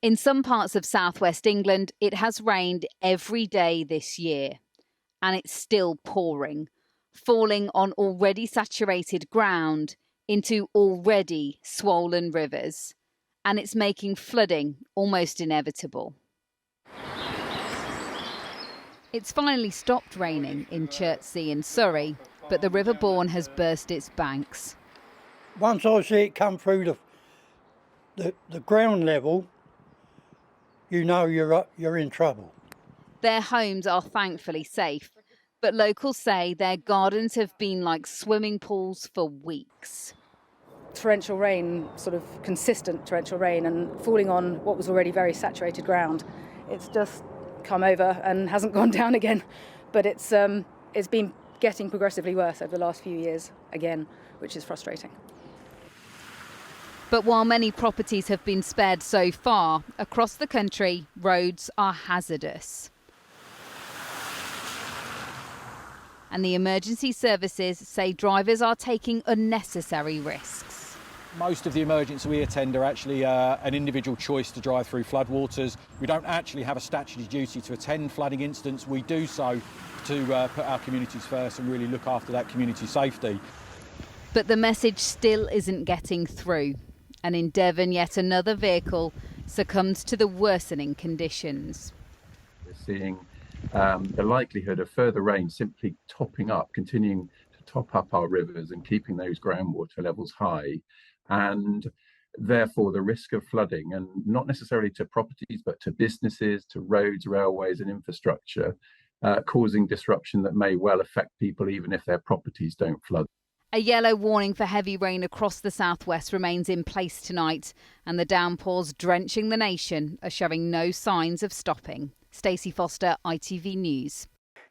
In some parts of southwest England, it has rained every day this year, and it's still pouring, falling on already saturated ground into already swollen rivers, and it's making flooding almost inevitable. It's finally stopped raining in Chertsey in Surrey, but the River Bourne has burst its banks. Once I see it come through the ground level, you know you're in trouble. Their homes are thankfully safe, but locals say their gardens have been like swimming pools for weeks. Torrential rain, sort of consistent torrential rain, and falling on what was already very saturated ground. It's just come over and hasn't gone down again, but it's been getting progressively worse over the last few years again, which is frustrating. But while many properties have been spared so far, across the country, roads are hazardous. And the emergency services say drivers are taking unnecessary risks. Most of the emergencies we attend are actually an individual choice to drive through floodwaters. We don't actually have a statutory duty to attend flooding incidents. We do so to put our communities first and really look after that community safety. But the message still isn't getting through. And in Devon, yet another vehicle succumbs to the worsening conditions. We're seeing the likelihood of further rain simply continuing to top up our rivers and keeping those groundwater levels high, and therefore the risk of flooding, and not necessarily to properties but to businesses, to roads, railways and infrastructure, causing disruption that may well affect people even if their properties don't flood. A yellow warning for heavy rain across the southwest remains in place tonight, and the downpours drenching the nation are showing no signs of stopping. Stacey Foster, ITV News.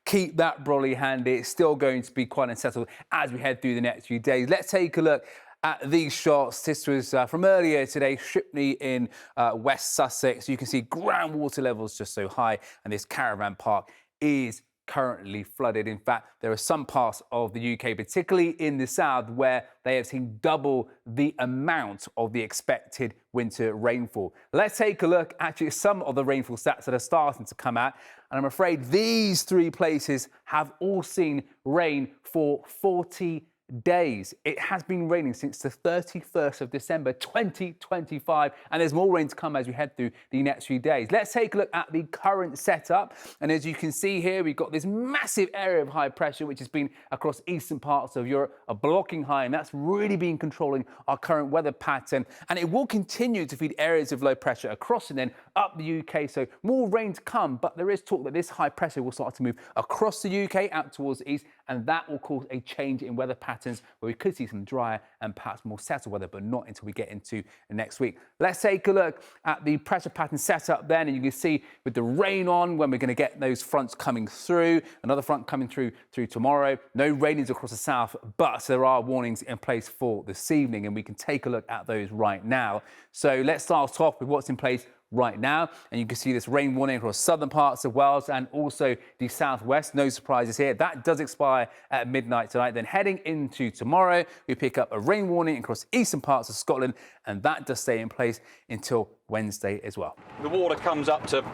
Keep that brolly handy. It's still going to be quite unsettled as we head through the next few days. Let's take a look at these shots. This was from earlier today, Shipley in West Sussex. You can see groundwater levels just so high, and this caravan park is currently flooded. In fact, there are some parts of the UK, particularly in the south, where they have seen double the amount of the expected winter rainfall. Let's take a look at some of the rainfall stats that are starting to come out. And I'm afraid these three places have all seen rain for 40 days. It has been raining since the 31st of December 2025, and there's more rain to come as we head through the next few days. Let's take a look at the current setup, and as you can see here, we've got this massive area of high pressure which has been across eastern parts of Europe, a blocking high, and that's really been controlling our current weather pattern, and it will continue to feed areas of low pressure across and then up the UK, so more rain to come. But there is talk that this high pressure will start to move across the UK out towards the east, and that will cause a change in weather patterns where we could see some drier and perhaps more settled weather, but not until we get into next week. Let's take a look at the pressure pattern setup then, and you can see with the rain on when we're going to get those fronts coming through, another front coming through tomorrow. No rainings across the south, but there are warnings in place for this evening, and we can take a look at those right now. So let's start off with what's in place right now, and you can see this rain warning across southern parts of Wales and also the southwest. No surprises here. That does expire at midnight tonight. Then heading into tomorrow, we pick up a rain warning across eastern parts of Scotland, and that does stay in place until Wednesday as well. The water comes up to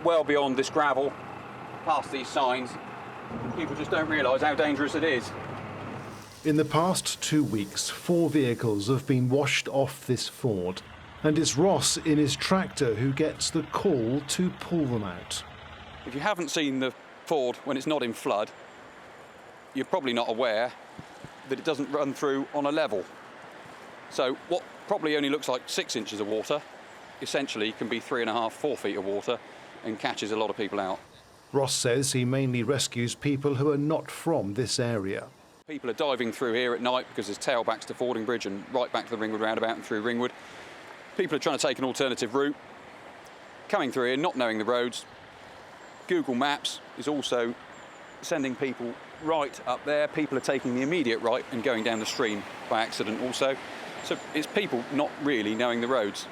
well beyond this gravel, past these signs. People just don't realise how dangerous it is. In the past 2 weeks, 4 vehicles have been washed off this ford. And it's Ross in his tractor who gets the call to pull them out. If you haven't seen the ford when it's not in flood, you're probably not aware that it doesn't run through on a level. So what probably only looks like 6 inches of water, essentially can be 3.5, 4 feet of water and catches a lot of people out. Ross says he mainly rescues people who are not from this area. People are diving through here at night because there's tailbacks to Fording Bridge and right back to the Ringwood roundabout and through Ringwood. People are trying to take an alternative route, coming through here, not knowing the roads. Google Maps is also sending people right up there. People are taking the immediate right and going down the stream by accident also. So it's people not really knowing the roads.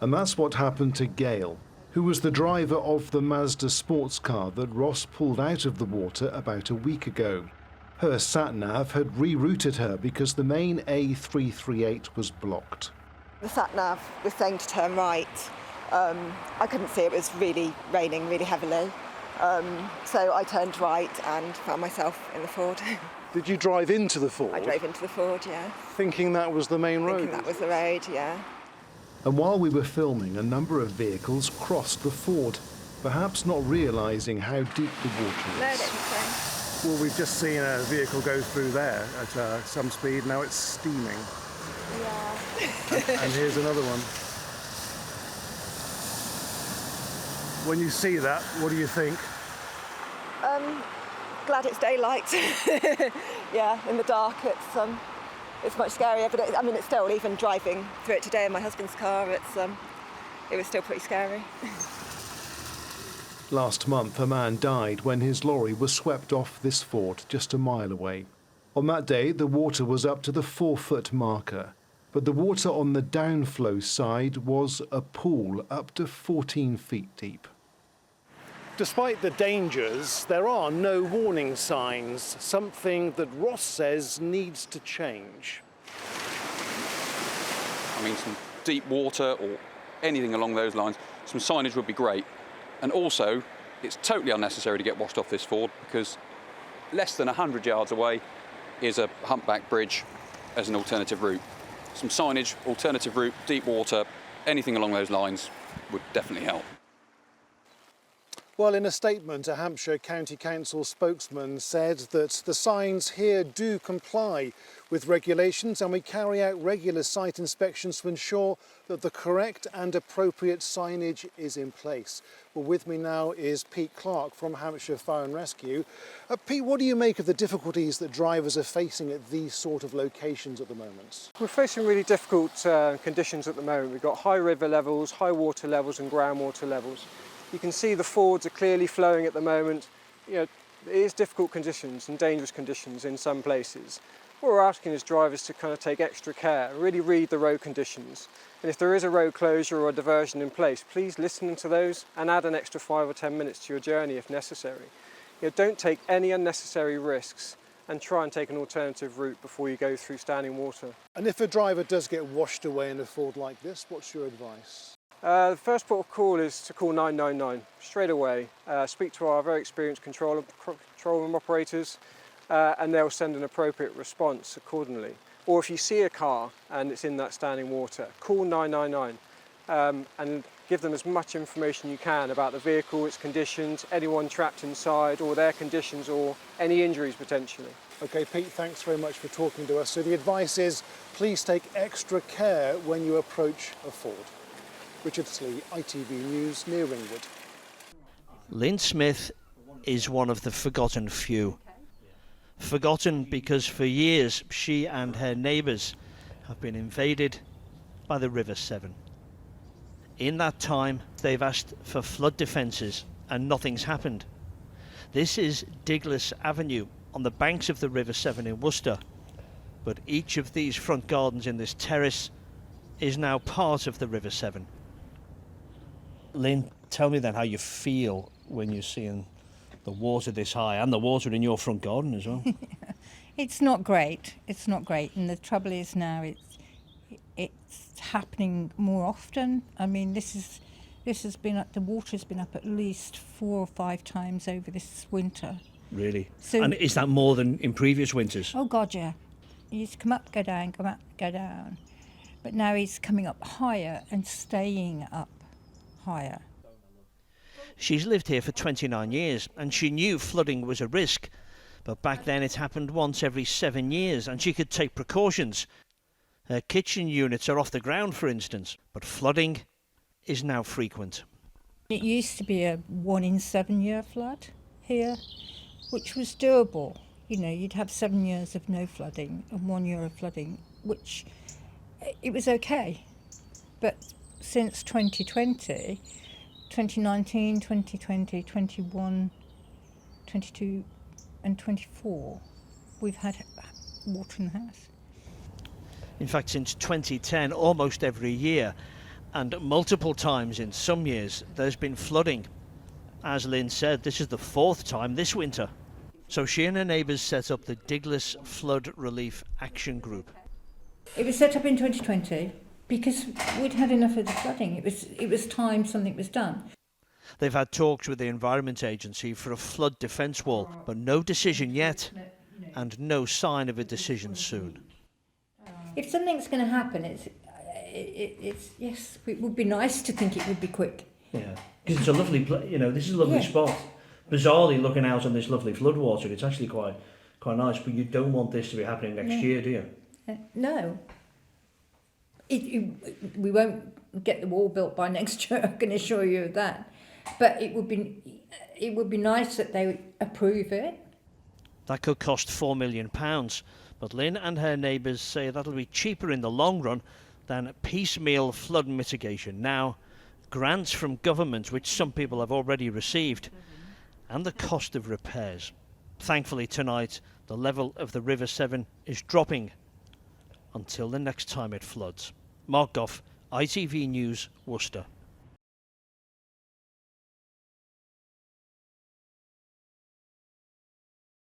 And that's what happened to Gail, who was the driver of the Mazda sports car that Ross pulled out of the water about a week ago. Her sat-nav had rerouted her because the main A338 was blocked. The sat-nav was saying to turn right, I couldn't see it was really raining really heavily. So I turned right and found myself in the ford. Did you drive into the ford? I drove into the ford, yeah. Thinking that was the main road? Thinking that was the road, yeah. And while we were filming, a number of vehicles crossed the ford, perhaps not realising how deep the water is. No, don't think so. Well, we've just seen a vehicle go through there at some speed. Now it's steaming. Yeah. And here's another one. When you see that, what do you think? Glad it's daylight. Yeah, in the dark it's much scarier, but it's still, even driving through it today in my husband's car, it was still pretty scary. Last month, a man died when his lorry was swept off this ford just a mile away. On that day, the water was up to the 4-foot marker, but the water on the downflow side was a pool up to 14 feet deep. Despite the dangers, there are no warning signs, something that Ross says needs to change. I mean, some deep water or anything along those lines, some signage would be great. And also, it's totally unnecessary to get washed off this ford because less than 100 yards away is a humpback bridge as an alternative route. Some signage, alternative route, deep water, anything along those lines would definitely help. Well, in a statement, a Hampshire County Council spokesman said that the signs here do comply with regulations and we carry out regular site inspections to ensure that the correct and appropriate signage is in place. Well, with me now is Pete Clark from Hampshire Fire and Rescue. Pete, what do you make of the difficulties that drivers are facing at these sort of locations at the moment? We're facing really difficult conditions at the moment. We've got high river levels, high water levels and groundwater levels. You can see the fords are clearly flowing at the moment. You know, it is difficult conditions and dangerous conditions in some places. What we're asking is drivers to kind of take extra care, really read the road conditions. And if there is a road closure or a diversion in place, please listen to those and add an extra 5 or 10 minutes to your journey if necessary. You know, don't take any unnecessary risks and try and take an alternative route before you go through standing water. And if a driver does get washed away in a ford like this, what's your advice? The first port of call is to call 999 straight away. Speak to our very experienced control room operators and they'll send an appropriate response accordingly. Or if you see a car and it's in that standing water, call 999 and give them as much information you can about the vehicle, its conditions, anyone trapped inside or their conditions or any injuries potentially. OK, Pete, thanks very much for talking to us. So the advice is please take extra care when you approach a ford. Richard Slee, ITV News, near Ringwood. Lynn Smith is one of the forgotten few. Forgotten because for years she and her neighbours have been invaded by the River Severn. In that time they've asked for flood defences and nothing's happened. This is Diglas Avenue on the banks of the River Severn in Worcester, but each of these front gardens in this terrace is now part of the River Severn. Lynn, tell me then how you feel when you're seeing the water this high and the water in your front garden as well. It's not great. It's not great, and the trouble is now it's happening more often. I mean, this has been up. The water's been up at least 4 or 5 times over this winter. Really? So, and is that more than in previous winters? Oh God, yeah. He used to come up, go down, come up, go down, but now he's coming up higher and staying up higher. She's lived here for 29 years and she knew flooding was a risk, but back then it happened once every 7 years and she could take precautions. Her kitchen units are off the ground, for instance, but flooding is now frequent. It used to be a 1 in 7 year flood here, which was doable. You know, you'd have 7 years of no flooding and 1 year of flooding, which it was okay. But since 2020, 2019, 2020, 21, 22 and 24, we've had water in the house. In fact, since 2010, almost every year, and multiple times in some years, there's been flooding. As Lynn said, this is the 4th time this winter. So she and her neighbours set up the Diglas Flood Relief Action Group. It was set up in 2020 because we'd had enough of the flooding. It was time something was done. They've had talks with the Environment Agency for a flood defence wall, but no decision yet, and no sign of a decision soon. If something's going to happen, it's yes, it would be nice to think it would be quick. Yeah, because it's a lovely, this is a lovely spot. Bizarrely, looking out on this lovely floodwater, it's actually quite nice. But you don't want this to be happening next year, do you? No. We won't get the wall built by next year. I can assure you of that. But it would be nice that they approve it. That could cost £4 million, but Lynn and her neighbours say that'll be cheaper in the long run than piecemeal flood mitigation now, grants from government, which some people have already received, and the cost of repairs. Thankfully tonight, the level of the River Severn is dropping until the next time it floods. Mark Goff, ITV News, Worcester.